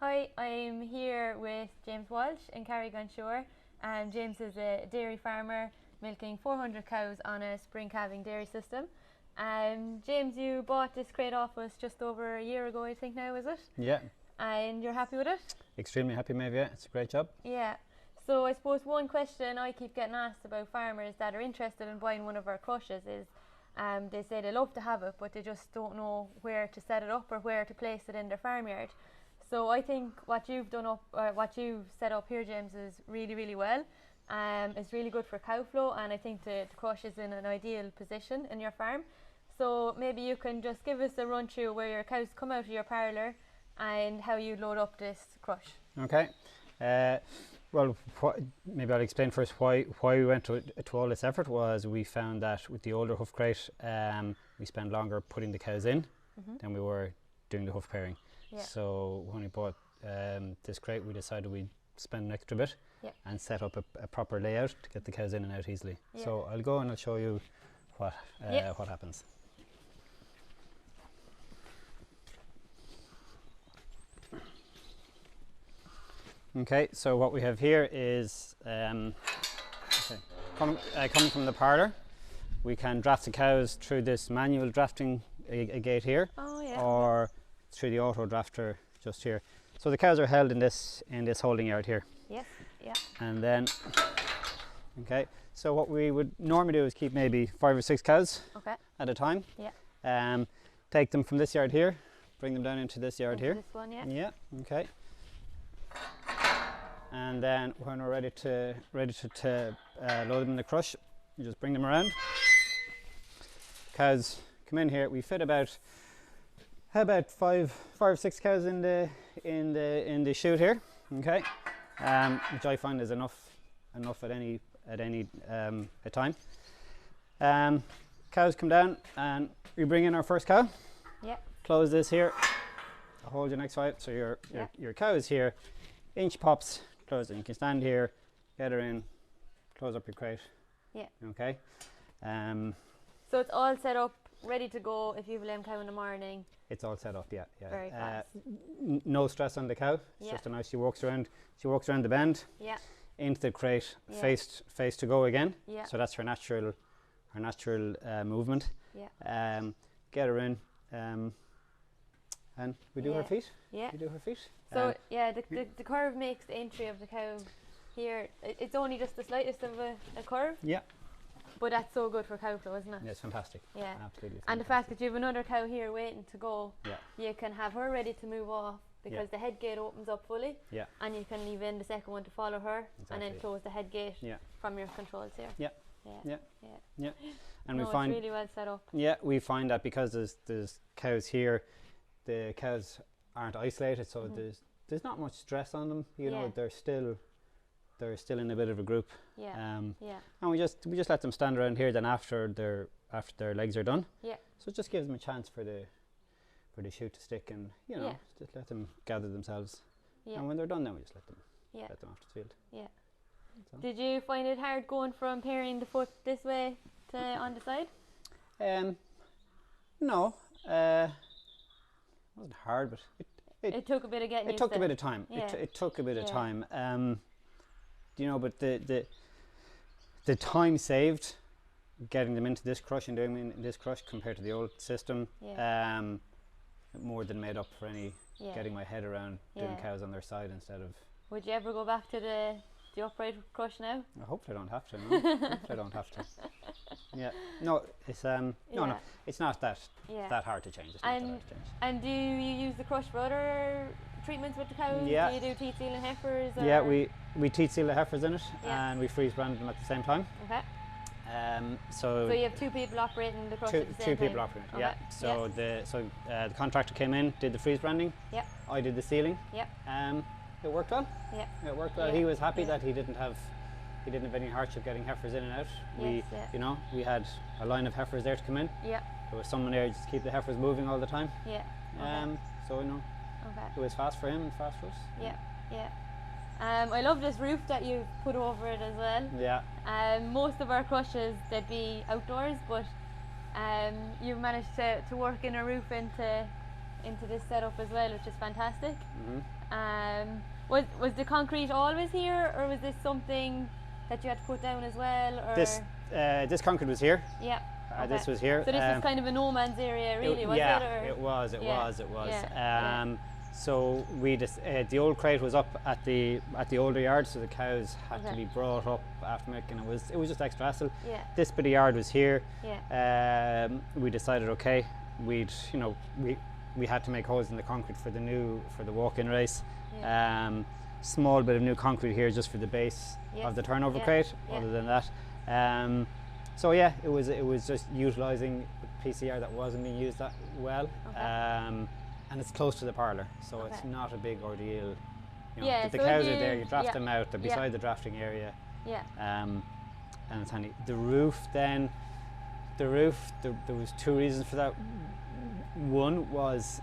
Hi, I'm here with James Walsh in Carrick-on-Shore. James is a dairy farmer milking 400 cows on a spring calving dairy system. James, you bought this crate off us just over a year ago, I think now, is it? Yeah. And you're happy with it? Extremely happy, Maeve. Yeah, it's a great job. Yeah. So I suppose one question I keep getting asked about farmers that are interested in buying one of our crushes is they say they love to have it, but they just don't know where to set it up or where to place it in their farmyard. So I think what you've set up here, James, is really, really well. It's really good for cow flow, and I think the crush is in an ideal position in your farm. So maybe you can just give us a run through where your cows come out of your parlour and how you load up this crush. Okay. Well, maybe I'll explain first why we went to all this effort. Was we found that with the older hoof crate, we spent longer putting the cows in than we were doing the hoof pairing. Yeah. So when we bought this crate, we decided we'd spend an extra bit and set up a proper layout to get the cows in and out easily. Yeah. So I'll go and I'll show you what happens. Okay, so what we have here is coming from the parlour. We can draft the cows through this manual drafting gate here, or through the auto drafter just here. So the cows are held in this holding yard here. Yes. Yeah. And then, okay, so what we would normally do is keep maybe 5 or 6 cows at a time. Yeah. Take them from this yard here, bring them down into this yard here. This one, yeah. Yeah. Okay. And then when we're ready to load them in the crush, you just bring them around. Cows come in here. We fit about 5 or 6 cows in the chute here. Okay, which I find is enough at any a time. Cows come down and we bring in our first cow. Yeah. Close this here. Hold your next 5. So your cow is here. Inch pops. Close it. You can stand here, get her in, close up your crate. Yeah. Okay. So it's all set up, ready to go if you have a lamb cow in the morning. It's all set up. Yeah. Very fast. No stress on the cow. It's just a nice. She walks around the bend. Yeah. Into the crate, face to go again. Yeah. So that's her natural movement. Yeah. Get her in. And we do her feet. Yeah. We do her feet. So the curve makes the entry of the cow here. It's only just the slightest of a curve. Yeah. But that's so good for cow flow, isn't it? Yeah, it's fantastic. Yeah. Absolutely. And the fact that you have another cow here waiting to go, Yeah. you can have her ready to move off because the head gate opens up fully. Yeah. And you can leave in the second one to follow her and then close the head gate from your controls here. Yeah. Yeah. Yeah. And no, we find it's really well set up. Yeah, we find that because there's cows here, the cows aren't isolated, so there's not much stress on them. You know, they're still in a bit of a group. Yeah. And we just let them stand around here. Then after their legs are done. Yeah. So it just gives them a chance for the chute to stick, and just let them gather themselves. Yeah. And when they're done, then we just let them off the field. Yeah. So. Did you find it hard going from pairing the foot this way to on the side? No. It wasn't hard, but it took a bit of getting used to. It took a bit of time. Yeah. It took a bit of time. But the time saved getting them into this crush and doing in this crush compared to the old system, more than made up for any getting my head around doing cows on their side instead of. Would you ever go back to the upright crush now? I hope I don't have to. No. I hope I don't have to. Yeah. No, it's no. It's not that hard to change. It's not that hard to change. And do you use the crush for other treatments with the cows? Yeah. Do you do teat seal and heifers? Or? Yeah, we teat seal the heifers in it, and we freeze brand them at the same time. Okay. So you have 2 people operating the crush at the same time? 2 people operating. Okay. Yeah. So the contractor came in, did the freeze branding. Yeah. I did the sealing. Yeah. It worked well. Yeah. It worked well. He was happy that he didn't have any hardship getting heifers in and out. We had a line of heifers there to come in. Yeah. There was someone there just to keep the heifers moving all the time. Yeah. So it was fast for him and fast for us. Yeah. Yeah. I love this roof that you've put over it as well. Yeah. Most of our crushes, they'd be outdoors, but you've managed to work in a roof into into this setup as well, which is fantastic. Mm-hmm. Was the concrete always here, or was this something that you had to put down as well? Or This concrete was here. Yeah. Okay. This was here. So this was kind of a no man's area, really, was yeah, it? Or? It was. Yeah. So we just the old crate was up at the older yard, so the cows had to be brought up after milking. It was just extra hassle. Yeah. This bit of yard was here. Yeah. We decided, okay, we had to make holes in the concrete for the walk-in race. Yeah. Small bit of new concrete here just for the base of the turnover crate. Other than that, so yeah, it was just utilising a PCR that wasn't being used that well. Okay. And it's close to the parlour, so it's not a big ordeal. The so cows are there, you draft them out, they're Yeah. beside the drafting area. Yeah. And it's handy. The roof, there was two reasons for that. One was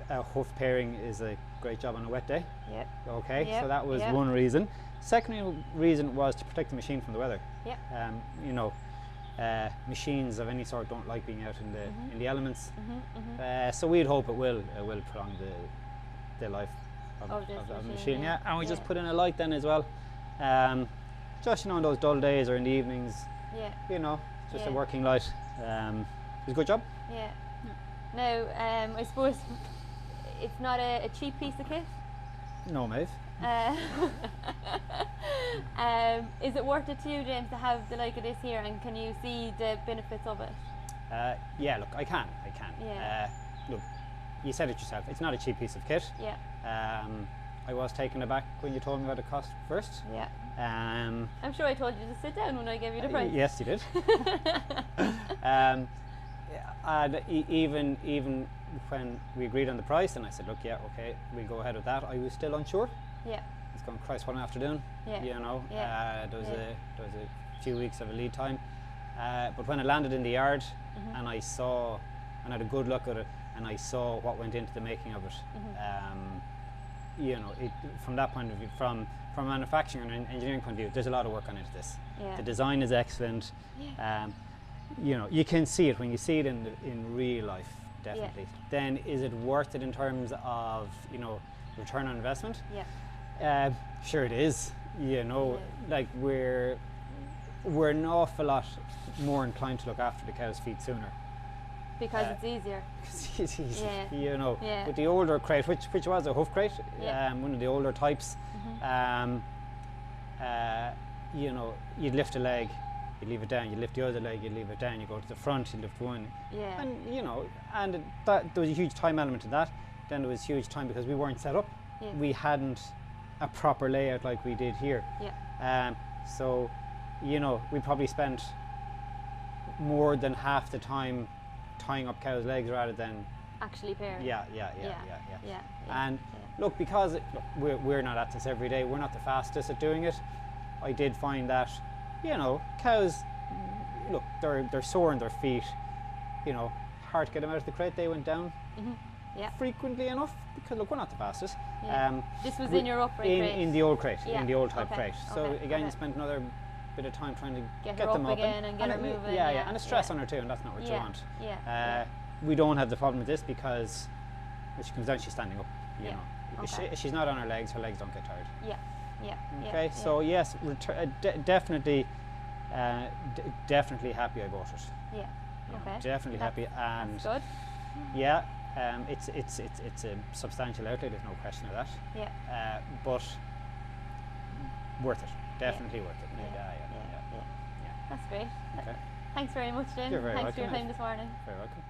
a hoof pairing is a great job on a wet day. Yeah. Okay, Yep. so that was Yep. one reason. Second reason was to protect the machine from the weather. Yeah. Machines of any sort don't like being out in the elements. Mm-hmm. So we'd hope it will prolong the life of the machine. Yeah, and we just put in a light then as well. Just on those dull days or in the evenings. Yeah. Just a working light. It was a good job. Yeah. Now, I suppose it's not a cheap piece of kit. No, Maeve. Is it worth it to you, James, to have the like of this here, and can you see the benefits of it? Yeah, look, I can. Yeah. Look, you said it yourself. It's not a cheap piece of kit. Yeah. I was taken aback when you told me what it cost first. Yeah. I'm sure I told you to sit down when I gave you the price. Yes, you did. And even when we agreed on the price, and I said, look, yeah, okay, we'll go ahead with that, I was still unsure. Yeah. It's going, Christ, what am I after doing? Yeah. There was a few weeks of a lead time. But when it landed in the yard, and I had a good look at it, and I saw what went into the making of it, from that point of view, from a manufacturing and engineering point of view, there's a lot of work on into this. Yeah. The design is excellent. Yeah. You can see it when you see it in real life, definitely. Then is it worth it in terms of return on investment? Yeah. Sure it is. Like we're an awful lot more inclined to look after the cow's feet sooner. Because it's easier. It's easy. Yeah. Yeah. With the older crate, which was a hoof crate, Yeah. one of the older types, you'd lift a leg, you'd leave it down, you'd lift the other leg, you'd leave it down, you go to the front, you lift one. Yeah. And there was a huge time element to that. Then there was huge time because we weren't set up. Yeah. We hadn't a proper layout like we did here. Yeah. So, we probably spent more than half the time tying up cows' legs rather than actually pairing. Yeah. And Yeah. look, because we're not at this every day, we're not the fastest at doing it. I did find that, cows, look, they're sore in their feet. Hard to get them out of the crate. They went down frequently enough because look, we're not the fastest. Yeah. This was in your upright crate? In the old crate, Yeah. in the old type Okay. crate. So Okay. again, you Okay. spent another bit of time trying to Get get her them up open. again and get her moving. Yeah, and a stress on her too, and that's not what you Yeah. want. Yeah. We don't have the problem with this because when she comes down, she's standing up. Yeah. Okay. If she's not on her legs don't get tired. Yeah. Yeah. Okay, Yeah. so yes, definitely happy I bought it. Yeah. Okay. Definitely happy, and That's good. yeah, it's a substantial outlay. There's no question of that. Yeah. But worth it. Definitely worth it. Yeah. That's great. Okay. Thanks very much, Jim. You're very Thanks for your welcome. time this morning. Very welcome.